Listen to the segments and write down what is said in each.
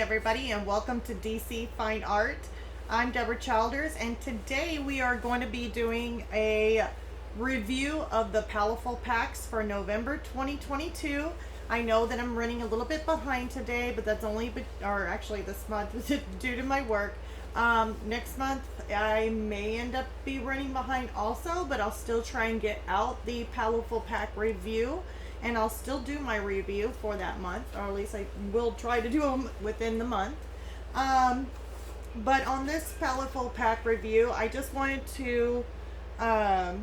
everybody, and welcome to DC Fine Art. I'm Deborah Childers, and today we are going to be doing a review of the Paletteful packs for November 2022. I know that I'm running a little bit behind today, but that's only, or actually this month, due to my work. Next month I may end up be running behind also, but I'll still try and get out the Paletteful pack review. And I'll still do my review for that month, or at least I will try to do them within the month. But on this Paletteful pack review, I just wanted to go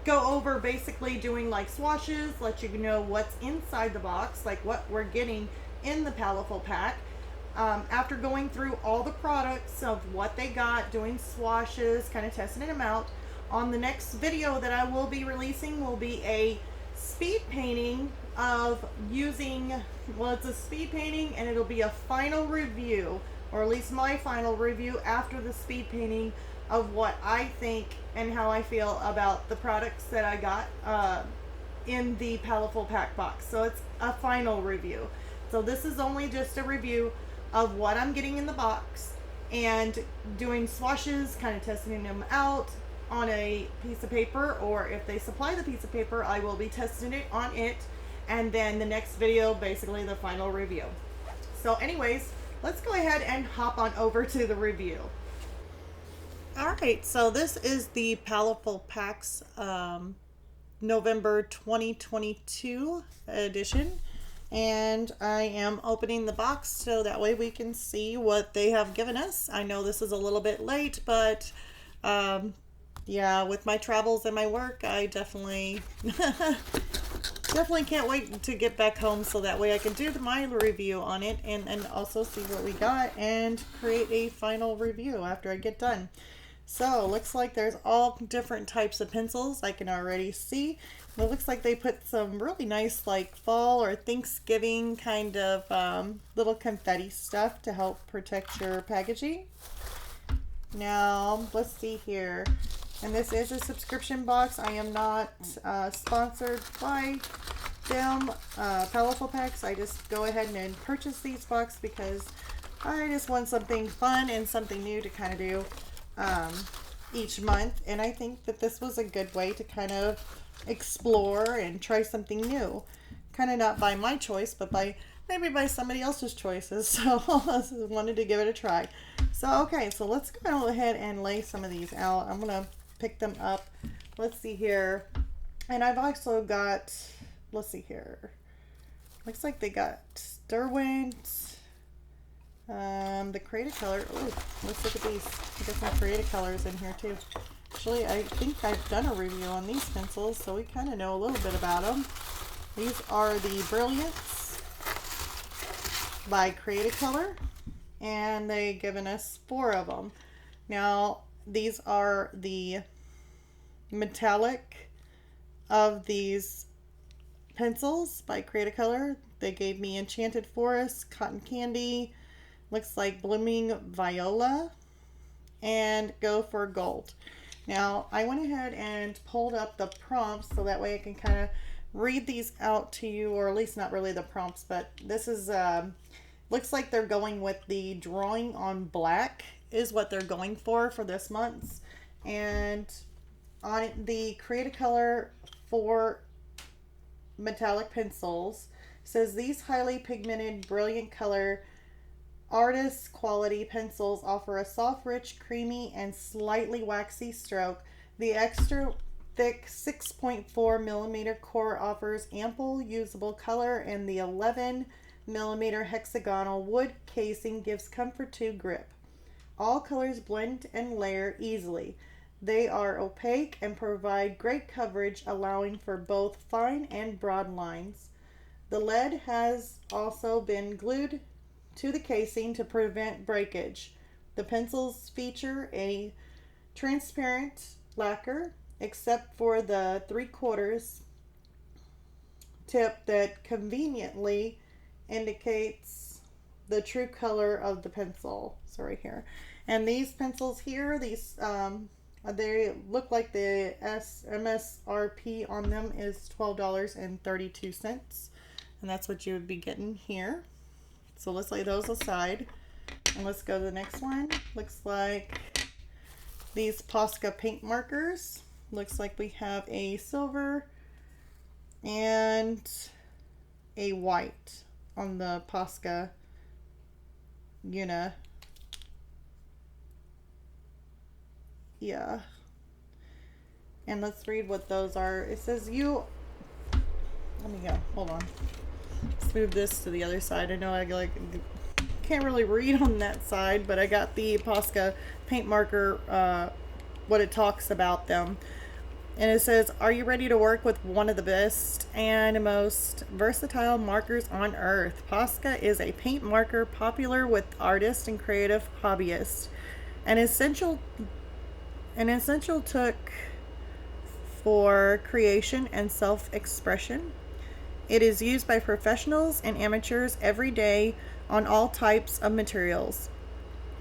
over basically doing like swatches, let you know what's inside the box, like what we're getting in the Paletteful pack. After going through all the products of what they got, doing swatches, kind of testing them out, on the next video that I will be releasing will be a speed painting of using, well, it's a speed painting and it'll be a final review, or at least my final review after the speed painting of what I think and how I feel about the products that I got in the Paletteful pack box. So it's a final review. So this is only just a review of what I'm getting in the box and doing swatches, kind of testing them out on a piece of paper, or if they supply the piece of paper, I will be testing it on it, and then the next video, basically the final review. So anyways, let's go ahead and hop on over to the review. Alright, so this is the Paletteful Packs November 2022 edition, and I am opening the box so that way we can see what they have given us. I know this is a little bit late, but yeah, with my travels and my work, I definitely can't wait to get back home so that way I can do my review on it and also see what we got and create a final review after I get done. So looks like there's all different types of pencils I can already see. It looks like they put some really nice like fall or Thanksgiving kind of little confetti stuff to help protect your packaging. Now let's see here. And this is a subscription box. I am not sponsored by them, Paletteful Packs. I just go ahead and purchase these boxes because I just want something fun and something new to kind of do each month. And I think that this was a good way to kind of explore and try something new. Kind of not by my choice, but maybe by somebody else's choices. So I wanted to give it a try. So okay, so let's go ahead and lay some of these out. I'm going to pick them up. Let's see here. And I've also got, let's see here. Looks like they got Derwent, the Creative Color. Oh, let's look at these. I got some Creative Colors in here too. Actually, I think I've done a review on these pencils, so we kind of know a little bit about them. These are the Brilliance by Creative Color, and they've given us 4 of them. Now, these are the metallic of these pencils by Creative Color. They gave me Enchanted Forest, Cotton Candy, looks like Blooming Viola, and Go for Gold. Now, I went ahead and pulled up the prompts so that way I can kind of read these out to you, or at least not really the prompts, but this is, looks like they're going with the drawing on black is what they're going for this month. And on the Creative Color for metallic pencils says these highly pigmented brilliant color artist quality pencils offer a soft, rich, creamy, and slightly waxy stroke. The extra thick 6.4 millimeter core offers ample usable color, and the 11 millimeter hexagonal wood casing gives comfort to grip. All colors blend and layer easily. They are opaque and provide great coverage, allowing for both fine and broad lines. The lead has also been glued to the casing to prevent breakage. The pencils feature a transparent lacquer, except for the 3/4 tip that conveniently indicates the true color of the pencil. So right here. And these pencils here, these they look like the MSRP on them is $12.32, and that's what you would be getting here. So let's lay those aside. And let's go to the next one. Looks like these Posca paint markers. Looks like we have a silver and a white on the Posca Una. Yeah. And let's read what those are. It says let me go. Hold on. Let's move this to the other side. I know I can't really read on that side, but I got the Posca paint marker, what it talks about them. And it says, are you ready to work with one of the best and most versatile markers on earth? Posca is a paint marker popular with artists and creative hobbyists. An essential took for creation and self-expression. It is used by professionals and amateurs every day on all types of materials.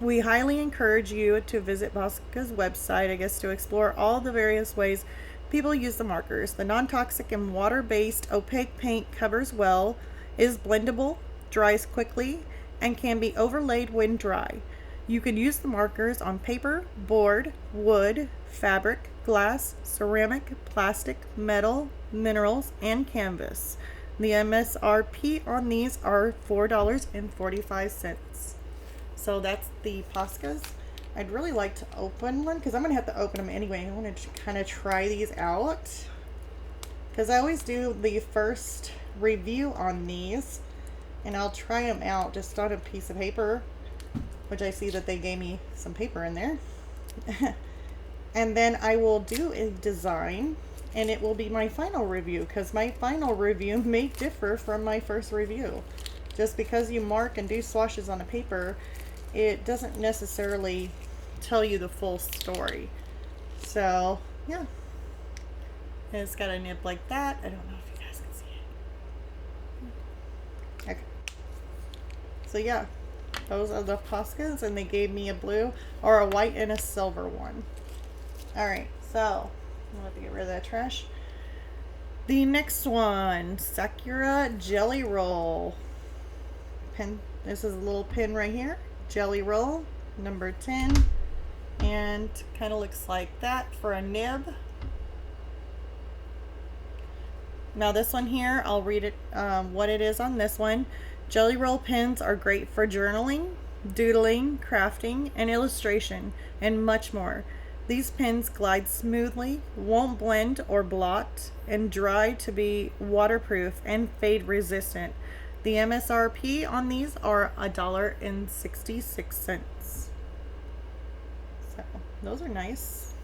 We highly encourage you to visit Posca's website, I guess, to explore all the various ways people use the markers. The non-toxic and water-based opaque paint covers well, is blendable, dries quickly, and can be overlaid when dry. You can use the markers on paper, board, wood, fabric, glass, ceramic, plastic, metal, minerals, and canvas. The MSRP on these are $4.45. So that's the Poscas. I'd really like to open one because I'm going to have to open them anyway. I want to kind of try these out because I always do the first review on these, and I'll try them out just on a piece of paper, which I see that they gave me some paper in there. And then I will do a design, and it will be my final review, because my final review may differ from my first review. Just because you mark and do swashes on a paper, it doesn't necessarily tell you the full story. So, yeah. And it's got a nib like that. I don't know if you guys can see it. Okay. So, yeah. Those are the Poscas, and they gave me a blue or a white and a silver one. Alright, so I'll have to get rid of that trash. The next one, Sakura Jelly Roll. Pin. This is a little pin right here. Jelly Roll, number 10. And kind of looks like that for a nib. Now this one here, I'll read it, what it is on this one. Jelly Roll pins are great for journaling, doodling, crafting, and illustration, and much more. These pins glide smoothly, won't blend or blot, and dry to be waterproof and fade resistant. The MSRP on these are $1.66. So those are nice.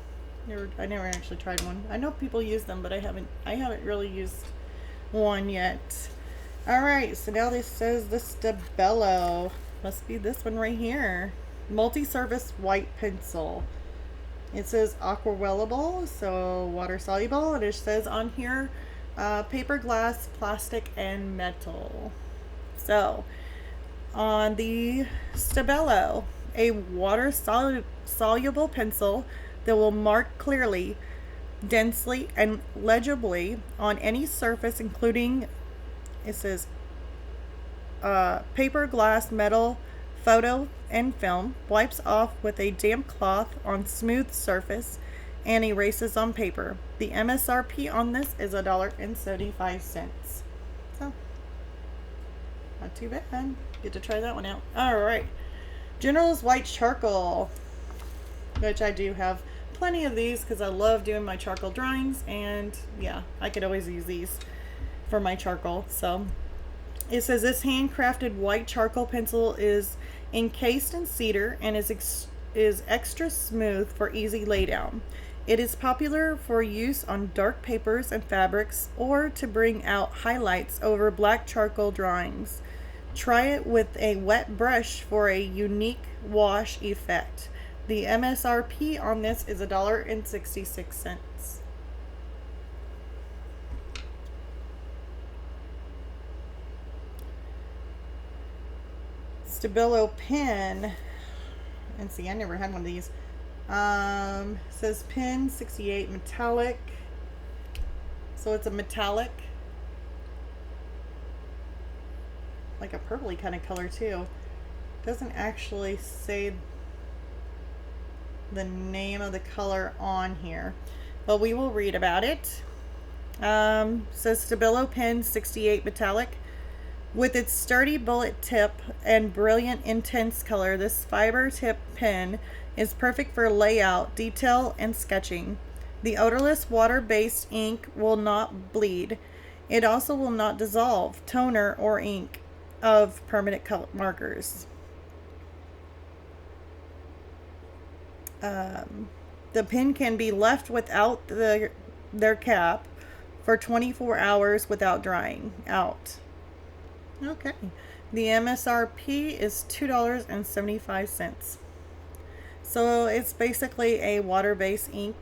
I never actually tried one. I know people use them, but I haven't really used one yet. Alright, so now this says the Stabilo. Must be this one right here. Multi-surface white pencil. It says aquarellable, so water soluble. And it says on here paper, glass, plastic, and metal. So on the Stabilo, a water soluble pencil that will mark clearly, densely, and legibly on any surface, including, it says paper, glass, metal, photo, and film, wipes off with a damp cloth on smooth surface, and erases on paper. The MSRP on this is $1.75. So, not too bad. Get to try that one out. Alright. General's White Charcoal, which I do have plenty of these because I love doing my charcoal drawings, and yeah, I could always use these for my charcoal. So it says this handcrafted white charcoal pencil is encased in cedar and is extra smooth for easy laydown. It is popular for use on dark papers and fabrics, or to bring out highlights over black charcoal drawings. Try it with a wet brush for a unique wash effect. The MSRP on this is $1.66. Stabilo pen, and see, I never had one of these. Says pin 68 metallic, so it's a metallic. like a purpley kind of color too. Doesn't actually say the name of the color on here, but we will read about it. Says Stabilo Pen 68 Metallic. With its sturdy bullet tip and brilliant intense color, this fiber tip pen is perfect for layout, detail, and sketching. The odorless water-based ink will not bleed. It also will not dissolve toner or ink of permanent color markers. The pen can be left without their cap for 24 hours without drying out. Okay. The MSRP is $2.75. So it's basically a water-based ink.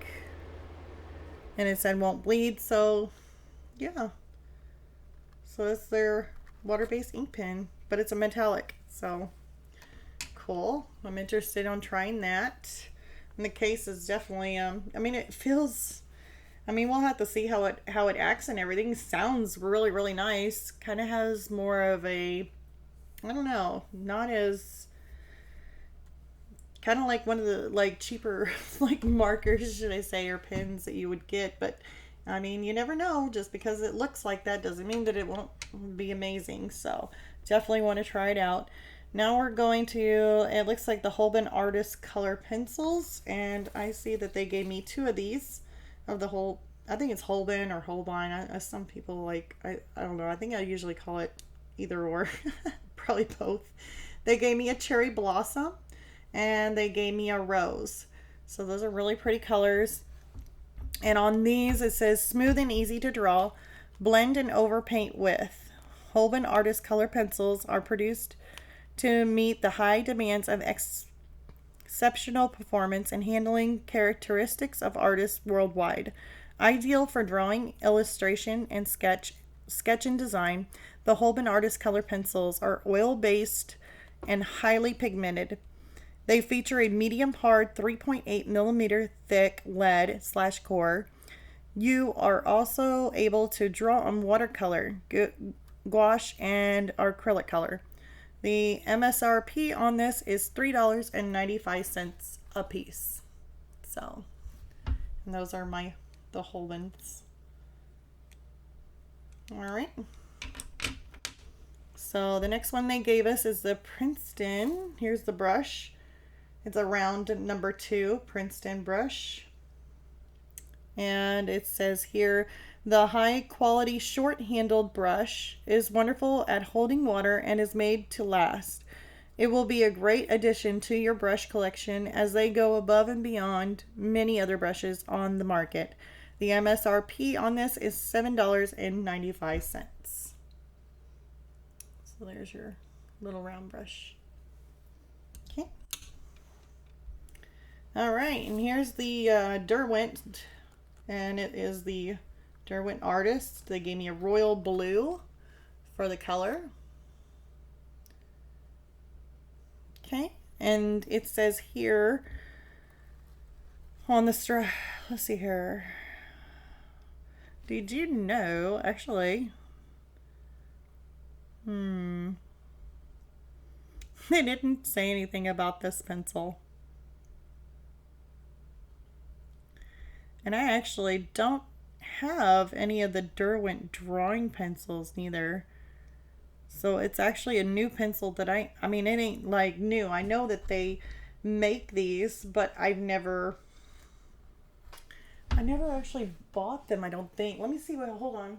And it said won't bleed, so yeah. So it's their water-based ink pen, but it's a metallic, so cool. I'm interested on trying that. And the case is definitely, I mean, it feels, I mean, we'll have to see how it acts and everything. Sounds really, really nice. Kind of has more of a, I don't know, not as, kind of like one of the like cheaper like markers, should I say, or pens that you would get. But I mean, you never know. Just because it looks like that doesn't mean that it won't be amazing. So definitely want to try it out. Now we're going to, it looks like the Holbein Artist Color Pencils, and I see that they gave me 2 of these of the whole, I think it's Holbein or Holbein. Some people like, I don't know, I think I usually call it either or, probably both. They gave me a Cherry Blossom and they gave me a Rose. So those are really pretty colors. And on these it says smooth and easy to draw, blend and overpaint with. Holbein Artist Color Pencils are produced to meet the high demands of exceptional performance and handling characteristics of artists worldwide. Ideal for drawing, illustration, and sketch and design, the Holbein Artist Color Pencils are oil-based and highly pigmented. They feature a medium hard 3.8 millimeter thick lead/core. You are also able to draw on watercolor, gouache, and acrylic color. The MSRP on this is $3.95 a piece. So, and those are the Holbeins. All right. So the next one they gave us is the Princeton. Here's the brush. It's a round number 2 Princeton brush. And it says here, the high quality short handled brush is wonderful at holding water and is made to last. It will be a great addition to your brush collection as they go above and beyond many other brushes on the market. The MSRP on this is $7.95. So there's your little round brush. Okay. All right, and here's the Derwent, and it is the Derwent Artist. They gave me a royal blue for the color. Okay, and it says here on the let's see here. Did you know, actually, they didn't say anything about this pencil. And I actually don't have any of the Derwent drawing pencils neither. So it's actually a new pencil that I mean, it ain't like new. I know that they make these, but I never actually bought them, I don't think. Let me see what, hold on.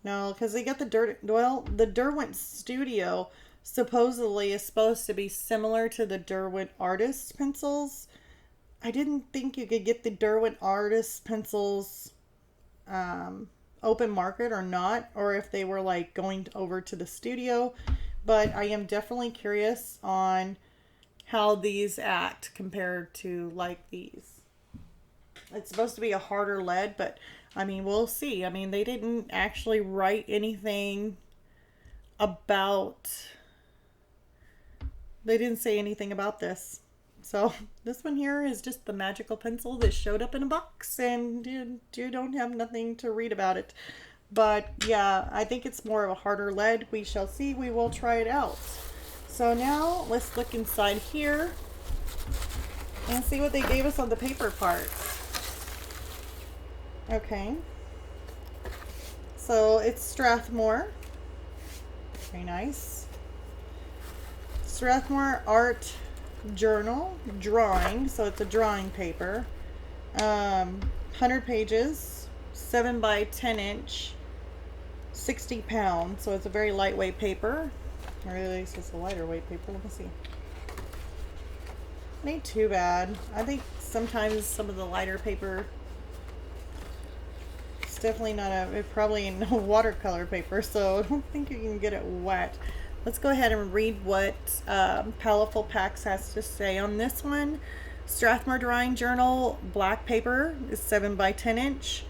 No, because they got the Derwent Studio supposedly is supposed to be similar to the Derwent Artist pencils. I didn't think you could get the Derwent Artist pencils open market or not, or if they were like going over to the studio. But I am definitely curious on how these act compared to like these. It's supposed to be a harder lead, but I mean, we'll see. I mean, they didn't actually write anything about, they didn't say anything about this. So this one here is just the magical pencil that showed up in a box, and you don't have nothing to read about it. But yeah, I think it's more of a harder lead. We shall see. We will try it out. So now let's look inside here and see what they gave us on the paper parts. Okay. So it's Strathmore. Very nice. Strathmore Art Journal Drawing. So it's a drawing paper. 100 pages, 7 by 10 inch, 60 pounds. So it's a very lightweight paper. Or at least it's a lighter weight paper. Let me see. Ain't too bad. I think sometimes some of the lighter paper, it's definitely not it probably no watercolor paper, so I don't think you can get it wet. Let's go ahead and read what Paletteful Packs has to say on this one. Strathmore Drawing Journal black paper is 7 by 10 inch.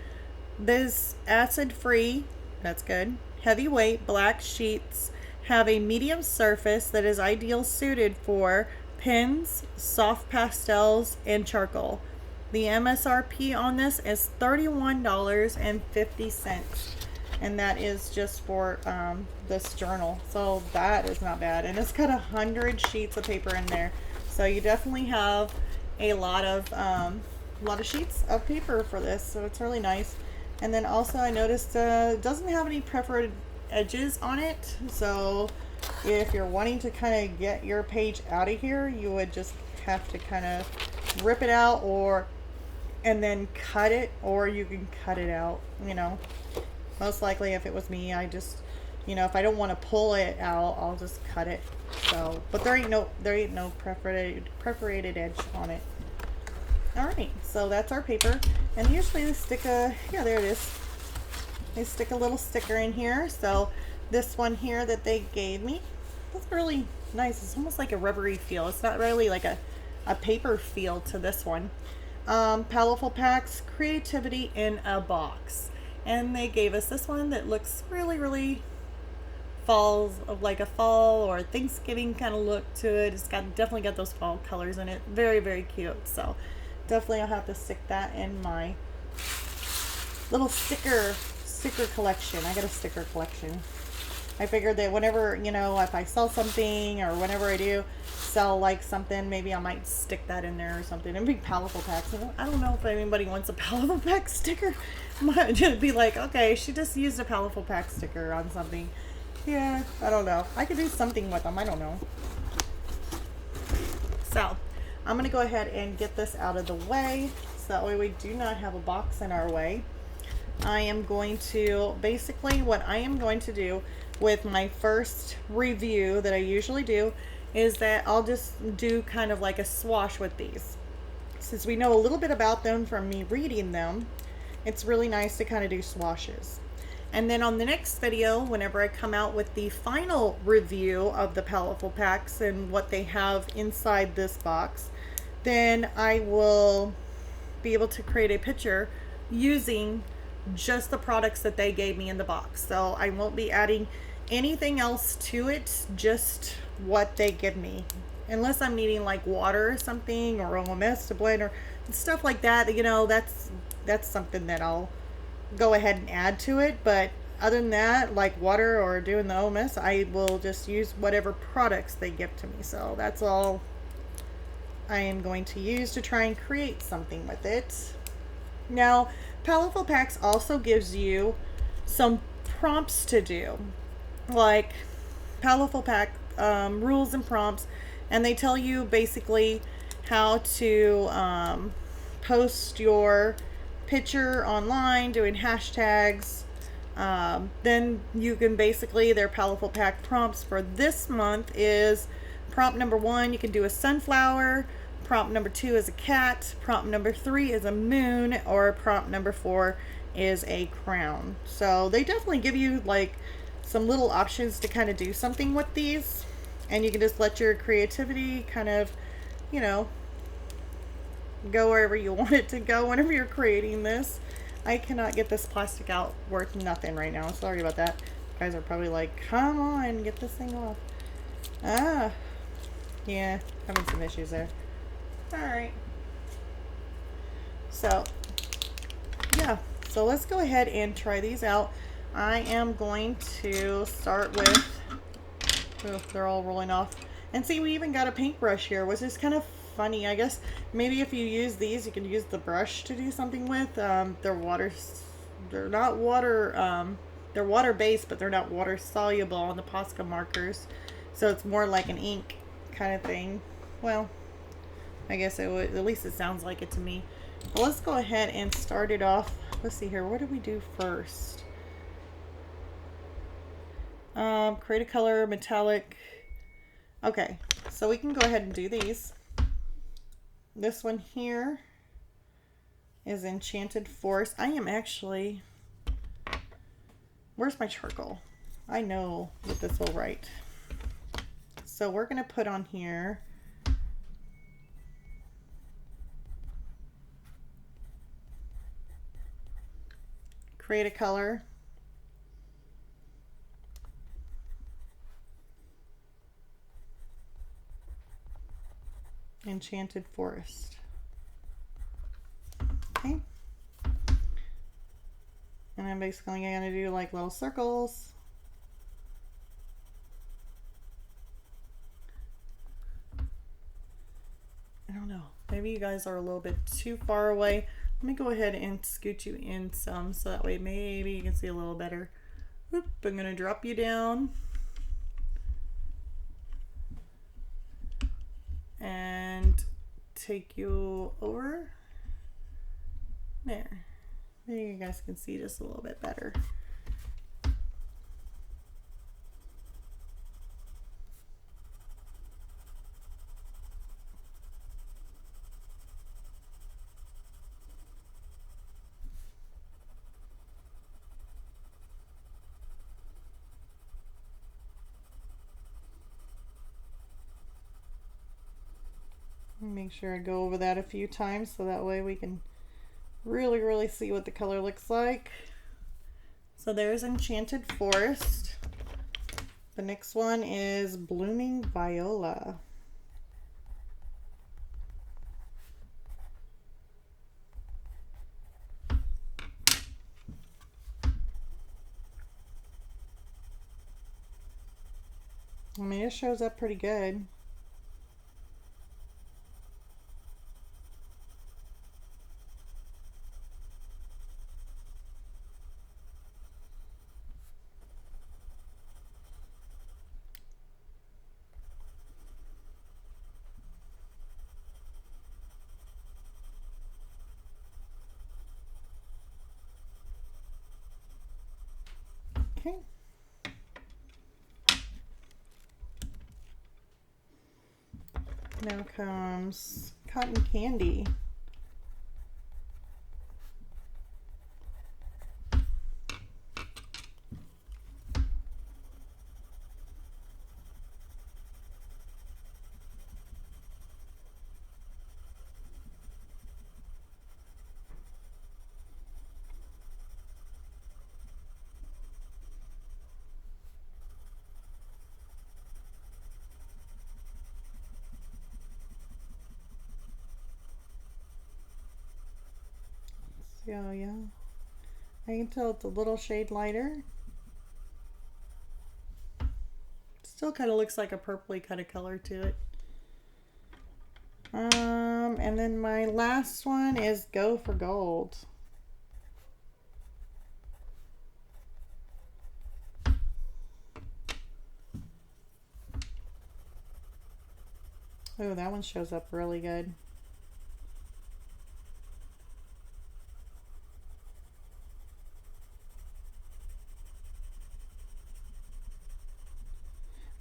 This acid free, that's good. Heavyweight black sheets have a medium surface that is ideal suited for pens, soft pastels, and charcoal. The MSRP on this is $31.50, and that is just for this journal. So that is not bad, and it's got 100 sheets of paper in there. So you definitely have a lot of sheets of paper for this. So it's really nice. And then also I noticed it doesn't have any perforated edges on it. So if you're wanting to kind of get your page out of here, you would just have to kind of rip it out and then cut it, or you can cut it out, you know. Most likely if it was me, I just, you know, if I don't want to pull it out, I'll just cut it. So, but there ain't no perforated edge on it. All right, so that's our paper. And usually they stick yeah, there it is. They stick a little sticker in here. So this one here that they gave me, that's really nice. It's almost like a rubbery feel. It's not really like a paper feel to this one. Paletteful Packs, Creativity in a Box. And they gave us this one that looks really, really like a fall or Thanksgiving kind of look to it. It's definitely got those fall colors in it. Very, very cute. So definitely I'll have to stick that in my little sticker collection. I got a sticker collection. I figured that whenever, you know, if I sell something or whenever I do sell like something, maybe I might stick that in there or something. And big Paletteful Packs. I don't know if anybody wants a Paletteful Pack sticker. Might just be like, okay, she just used a Paletteful Pack sticker on something. Yeah, I don't know. I could do something with them. I don't know. So I'm going to go ahead and get this out of the way so that way we do not have a box in our way. I am going to, basically what I am going to do with my first review that I usually do is that I'll just do kind of like a swash with these. Since we know a little bit about them from me reading them, it's really nice to kind of do swashes. And then on the next video, whenever I come out with the final review of the Paletteful Packs and what they have inside this box, then I will be able to create a picture using just the products that they gave me in the box. So I won't be adding anything else to it, just what they give me. Unless I'm needing like water or something, or OMS to blend or stuff like that, you know, that's something that I'll go ahead and add to it. But other than that, like water or doing the OMS, I will just use whatever products they give to me. So that's all I am going to use to try and create something with it. Now, Paletteful Packs also gives you some prompts to do, like Paletteful Pack rules and prompts, and they tell you basically how to post your picture online, doing hashtags. Then you can basically, their Paletteful Pack prompts for this month is prompt number 1, you can do a sunflower. Prompt number 2 is a cat. Prompt number 3 is a moon, or prompt number 4 is a crown. So they definitely give you like some little options to kind of do something with these, and you can just let your creativity kind of, you know, go wherever you want it to go whenever you're creating this. I cannot get this plastic out worth nothing right now. Sorry about that. You guys are probably like, come on, get this thing off. Yeah, having some issues there. Alright. So, yeah. So let's go ahead and try these out. I am going to start with, oh, they're all rolling off. And see, we even got a paintbrush here, which is kind of funny. I guess maybe if you use these, you can use the brush to do something with. They're not water, they're water based, but they're not water soluble on the Posca markers. So it's more like an ink kind of thing. Well, I guess it would, at least it sounds like it to me. But let's go ahead and start it off. Let's see here. What did we do first? Create a color, metallic. Okay, so we can go ahead and do these. This one here is Enchanted Forest. I am actually, where's my charcoal? I know what this will write. So we're going to put on here create a color, Enchanted Forest. Okay. And I'm basically going to do like little circles. I don't know. Maybe you guys are a little bit too far away. Let me go ahead and scoot you in some so that way maybe you can see a little better. Oop, I'm going to drop you down. And take you over. There. Maybe you guys can see just a little bit better. Make sure I go over that a few times so that way we can really see what the color looks like. So there's Enchanted Forest. The next one is Blooming Viola. I mean, it shows up pretty good. Okay. Now comes Cotton Candy. So yeah, I can tell it's a little shade lighter. Still kind of looks like a purpley kind of color to it. And then my last one is Go for Gold. Oh, that one shows up really good.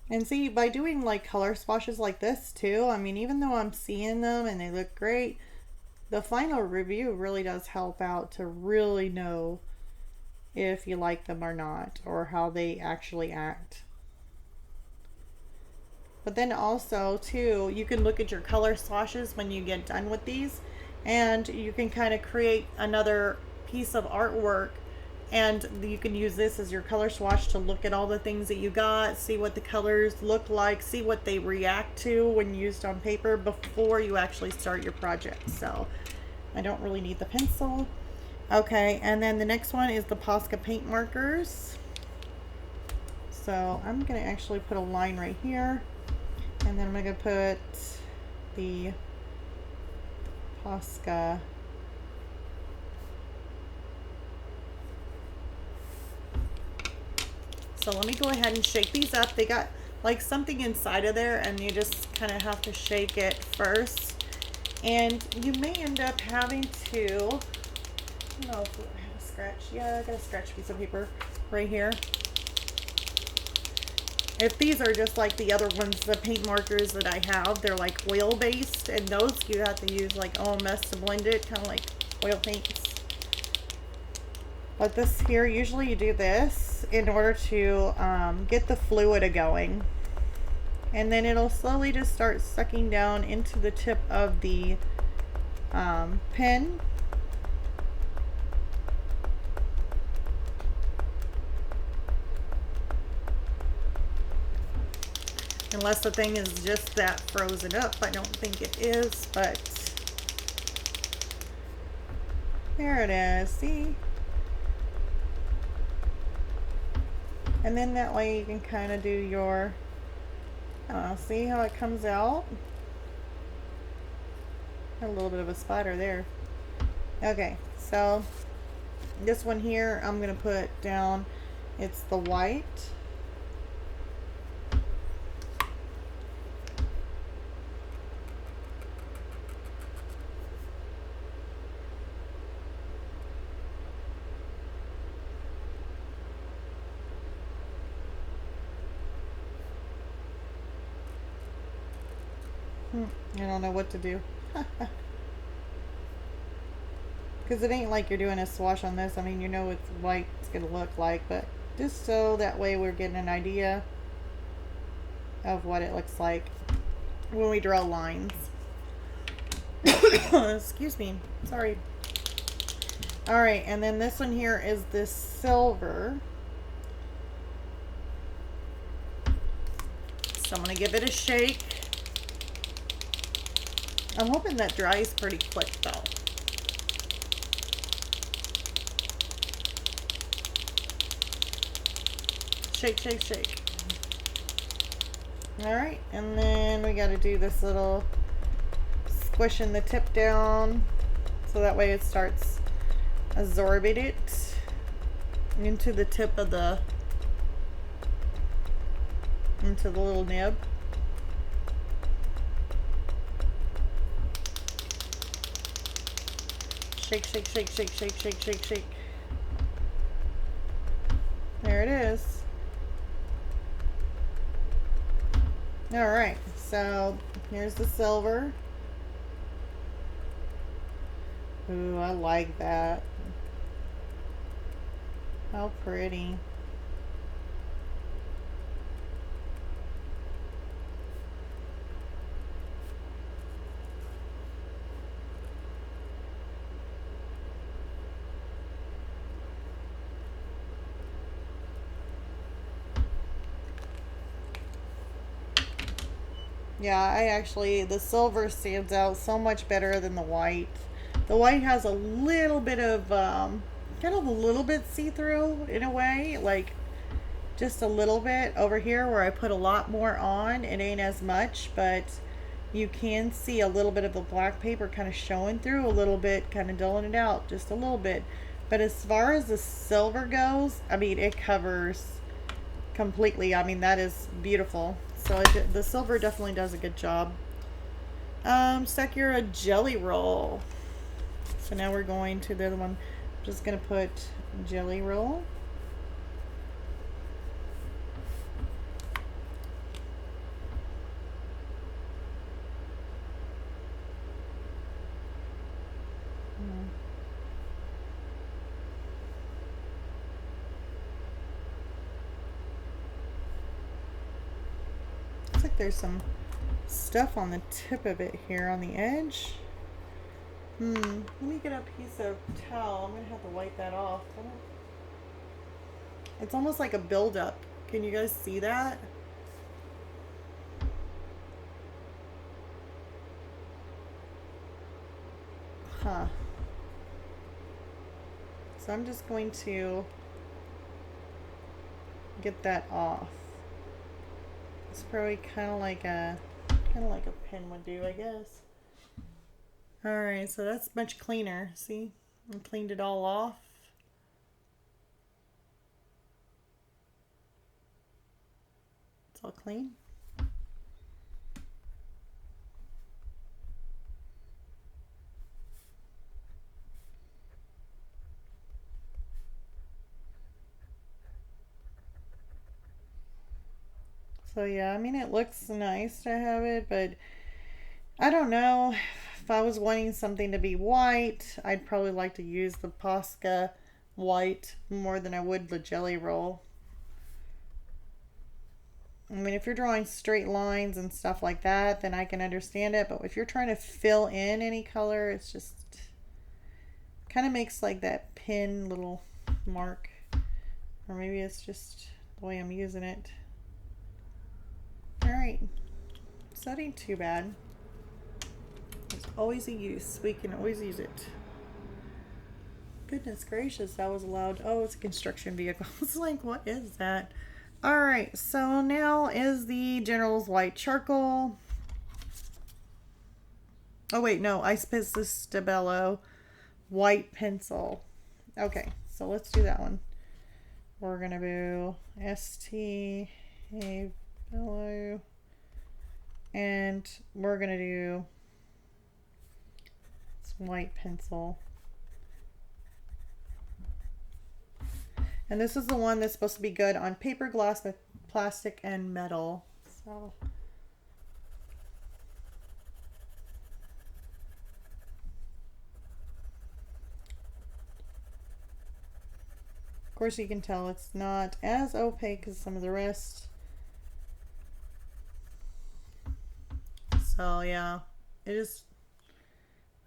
And see, by doing like color swatches like this too, I mean, even though I'm seeing them and they look great, the final review really does help out to really know if you like them or not, or how they actually act. But then also too, you can look at your color swatches when you get done with these, and you can kind of create another piece of artwork, and you can use this as your color swatch to look at all the things that you got, see what the colors look like, see what they react to when used on paper before you actually start your project. So I don't really need the pencil. Okay, and then the next one is the Posca paint markers. So I'm going to actually put a line right here, and then I'm going to put the Posca So let me go ahead and shake these up. They got like something inside of there, and you just kind of have to shake it first. And you may end up having to, I don't know if I have a scratch. Yeah, I got a scratch piece of paper right here. If these are just like the other ones, the paint markers that I have, they're like oil based, and those you have to use like OMS to blend it, kind of like oil paints. But this here, usually you do this in order to get the fluid going. And then it'll slowly just start sucking down into the tip of the pen. Unless the thing is just that frozen up. I don't think it is, but there it is. See? And then that way you can kind of do your, I don't know, see how it comes out? Got a little bit of a spider there. Okay, so this one here I'm going to put down, it's the white. I don't know what to do. Because it ain't like you're doing a swatch on this. I mean, you know what white it's going to look like, but just so that way we're getting an idea of what it looks like when we draw lines. Excuse me. Sorry. Alright, and then this one here is this silver. So I'm going to give it a shake. I'm hoping that dries pretty quick though. Shake, shake, shake. Alright, and then we got to do this little squishing the tip down so that way it starts absorbing it into the tip of the, into the little nib. Shake, shake, shake, shake, shake, shake, shake, shake. There it is. Alright, so here's the silver. Ooh, I like that. How pretty. Yeah, the silver stands out so much better than the white. The white has a little bit of, kind of a little bit see-through in a way, like just a little bit. Over here where I put a lot more on, it ain't as much, but you can see a little bit of the black paper kind of showing through a little bit, kind of dulling it out just a little bit. But as far as the silver goes, I mean, it covers completely. I mean, that is beautiful. So the silver definitely does a good job. Secure a jelly roll. So now we're going to the other one. I'm just going to put jelly roll. Looks like there's some stuff on the tip of it here on the edge. Let me get a piece of towel. I'm going to have to wipe that off. It's almost like a buildup. Can you guys see that? Huh. So I'm just going to get that off. It's probably kind of like a pen would do, I guess. Alright, so that's much cleaner. See? I cleaned it all off. It's all clean. So yeah, I mean, it looks nice to have it, but I don't know. If I was wanting something to be white, I'd probably like to use the Posca white more than I would the Jelly Roll. I mean, if you're drawing straight lines and stuff like that, then I can understand it. But if you're trying to fill in any color, it's just kind of makes like that pin little mark. Or maybe it's just the way I'm using it. Alright, so that ain't too bad. There's always a use. We can always use it. Goodness gracious, that was loud. Oh, it's a construction vehicle. It's like, what is that? Alright, so now is the General's White Charcoal. Oh wait, no, Ice Pencil Stabilo White Pencil. Okay, so let's do that one. We're gonna do ST below, and we're gonna do this white pencil, and this is the one that's supposed to be good on paper, glass, plastic, and metal. So of course you can tell it's not as opaque as some of the rest. So yeah, it is.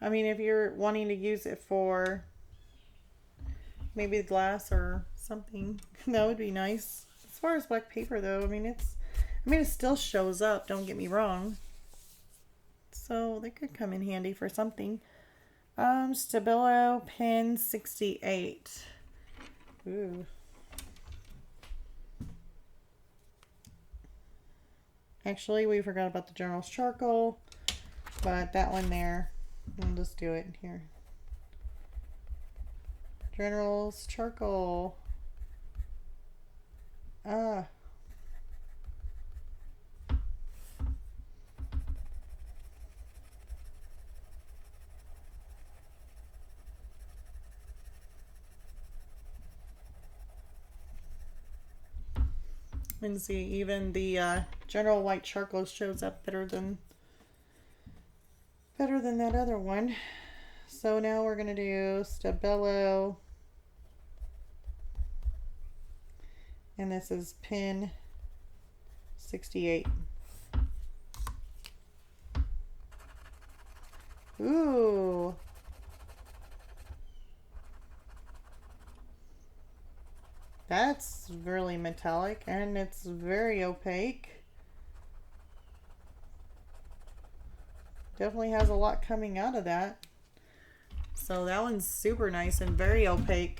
I mean, if you're wanting to use it for maybe the glass or something, that would be nice. As far as black paper though, I mean it still shows up, don't get me wrong. So they could come in handy for something. Stabilo Pen 68. Ooh. Actually, we forgot about the General's Charcoal, but that one there, we'll just do it here. General's Charcoal. Ah. And see, even the General White Charcoal shows up better than that other one. So now we're gonna do Stabilo, and this is Pen 68. Ooh. That's really metallic and it's very opaque. Definitely has a lot coming out of that. So that one's super nice and very opaque.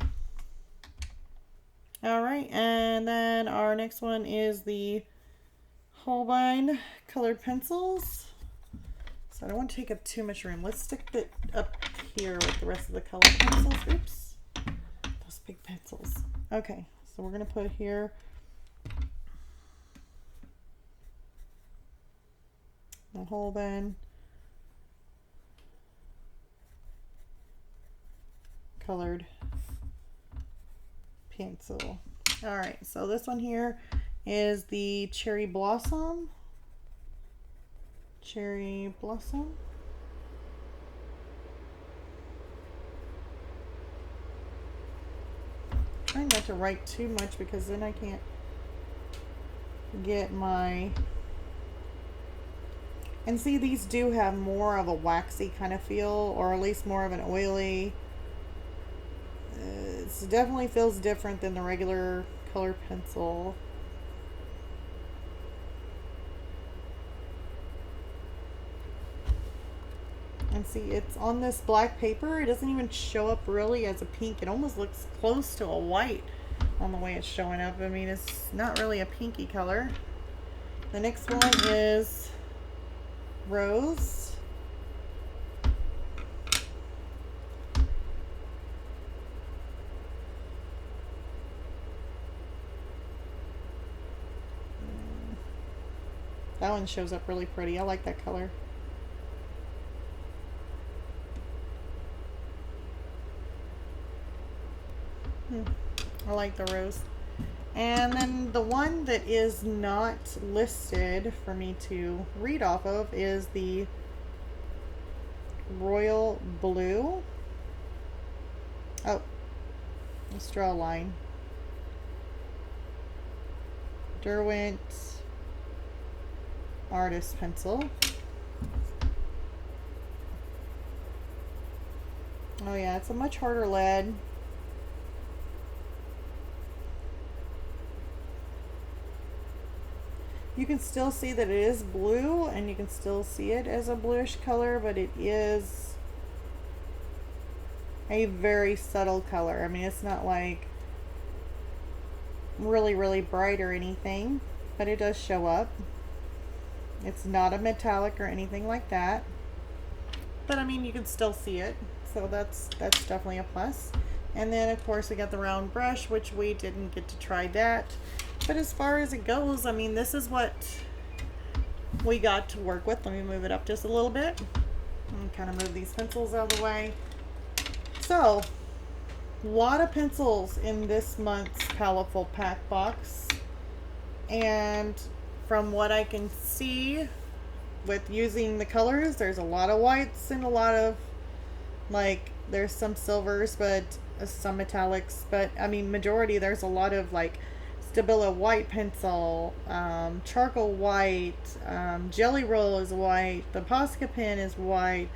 Alright, and then our next one is the Holbein colored pencils. So I don't want to take up too much room. Let's stick it up here with the rest of the colored pencils. Oops. Those big pencils. Okay. So we're going to put here the Holbein colored pencil. Alright, so this one here is the Cherry Blossom. Cherry Blossom. Trying not to write too much because then I can't get my... And see, these do have more of a waxy kind of feel, or at least more of an oily. It definitely feels different than the regular color pencil. can see it's on this black paper. It doesn't even show up really as a pink. It almost looks close to a white on the way it's showing up. I mean, it's not really a pinky color. The next one is Rose. That one shows up really pretty. I like that color. I like the rose. And then the one that is not listed for me to read off of is the Royal Blue. Oh, let's draw a line. Derwent Artist Pencil. Oh yeah, it's a much harder lead. You can still see that it is blue, and you can still see it as a bluish color, but it is a very subtle color. I mean, it's not like really, really bright or anything, but it does show up. It's not a metallic or anything like that, but I mean, you can still see it, so that's definitely a plus. And then of course we got the round brush, which we didn't get to try that. But as far as it goes, I mean, this is what we got to work with. Let me move it up just a little bit and kind of move these pencils out of the way. So, a lot of pencils in this month's Paletteful pack box. And from what I can see with using the colors, there's a lot of whites and a lot of, like, there's some silvers, but some metallics. But, I mean, majority, there's a lot of, like, Stabilo white pencil, charcoal white, Jelly Roll is white, the Posca pen is white,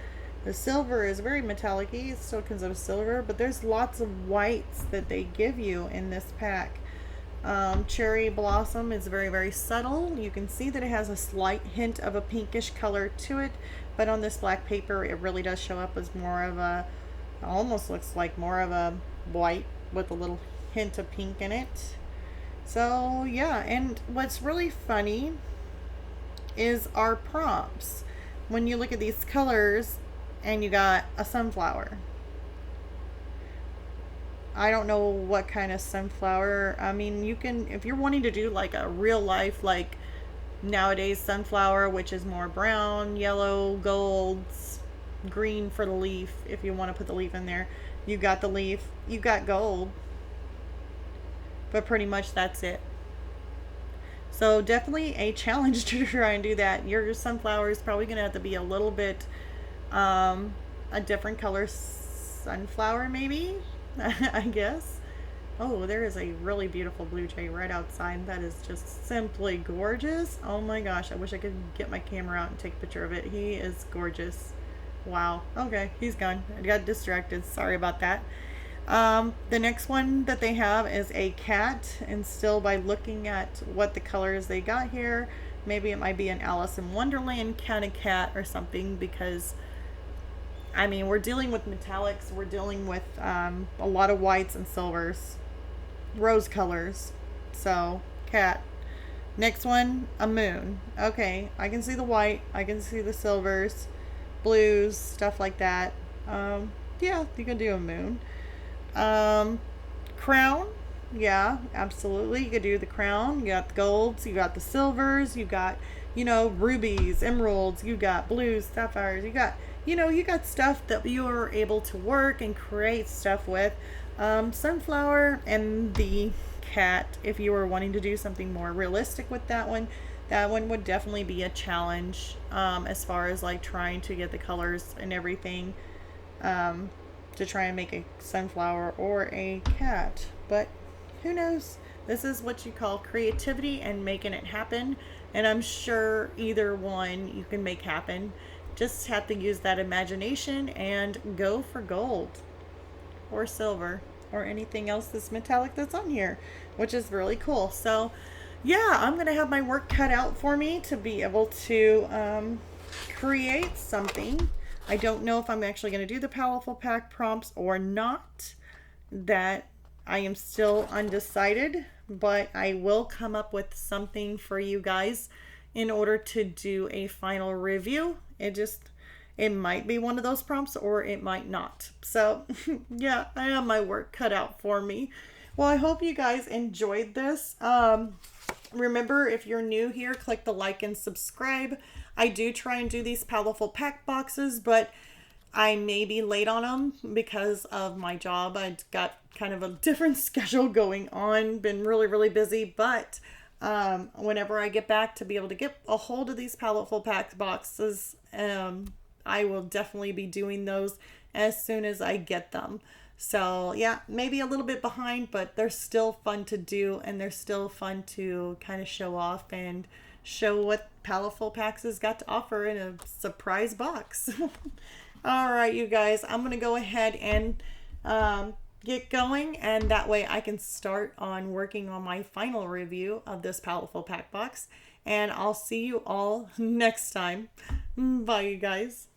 the silver is very metallic-y, it still considered silver, but there's lots of whites that they give you in this pack. Cherry Blossom is very, very subtle. You can see that it has a slight hint of a pinkish color to it, but on this black paper it really does show up as more of a, almost looks like more of a white with a little hint of pink in it. So yeah, and what's really funny is our prompts. When you look at these colors and you got a sunflower. I don't know what kind of sunflower. I mean, you can, if you're wanting to do like a real life, like nowadays sunflower, which is more brown, yellow, golds, green for the leaf. If you want to put the leaf in there, you got the leaf, you got gold. But pretty much that's it. So definitely a challenge to try and do that. Your sunflower is probably going to have to be a little bit a different color sunflower maybe, I guess. Oh, there is a really beautiful blue jay right outside. That is just simply gorgeous. Oh my gosh, I wish I could get my camera out and take a picture of it. He is gorgeous. Wow. Okay, he's gone. I got distracted. Sorry about that. The next one that they have is a cat, and still by looking at what the colors they got here, maybe it might be an Alice in Wonderland kind of cat or something, because I mean, we're dealing with metallics, we're dealing with a lot of whites and silvers, rose colors. So cat. Next one, a moon. Okay, I can see the white, I can see the silvers, blues, stuff like that. Yeah, you can do a moon. Crown, yeah, absolutely, you could do the crown. You got the golds, you got the silvers, you got, you know, rubies, emeralds, you got blues, sapphires, you got, you know, you got stuff that you are able to work and create stuff with. Sunflower and the cat, if you were wanting to do something more realistic with that one would definitely be a challenge, as far as like trying to get the colors and everything, to try and make a sunflower or a cat. But who knows? This is what you call creativity and making it happen, and I'm sure either one you can make happen. Just have to use that imagination and go for gold or silver or anything else that's metallic that's on here, which is really cool. So yeah, I'm gonna have my work cut out for me to be able to create something. I don't know if I'm actually going to do the Paletteful pack prompts or not. That I am still undecided, but I will come up with something for you guys in order to do a final review. It might be one of those prompts or it might not. So yeah, I have my work cut out for me. Well, I hope you guys enjoyed this. Remember, if you're new here, click the like and subscribe. I do try and do these Paletteful pack boxes, but I may be late on them because of my job. I got kind of a different schedule going on, been really, really busy, but whenever I get back to be able to get a hold of these Paletteful pack boxes, I will definitely be doing those as soon as I get them. So yeah, maybe a little bit behind, but they're still fun to do, and they're still fun to kind of show off and show what Paletteful Packs has got to offer in a surprise box. All right, you guys, I'm going to go ahead and get going, and that way I can start on working on my final review of this Paletteful pack box, and I'll see you all next time. Bye, you guys.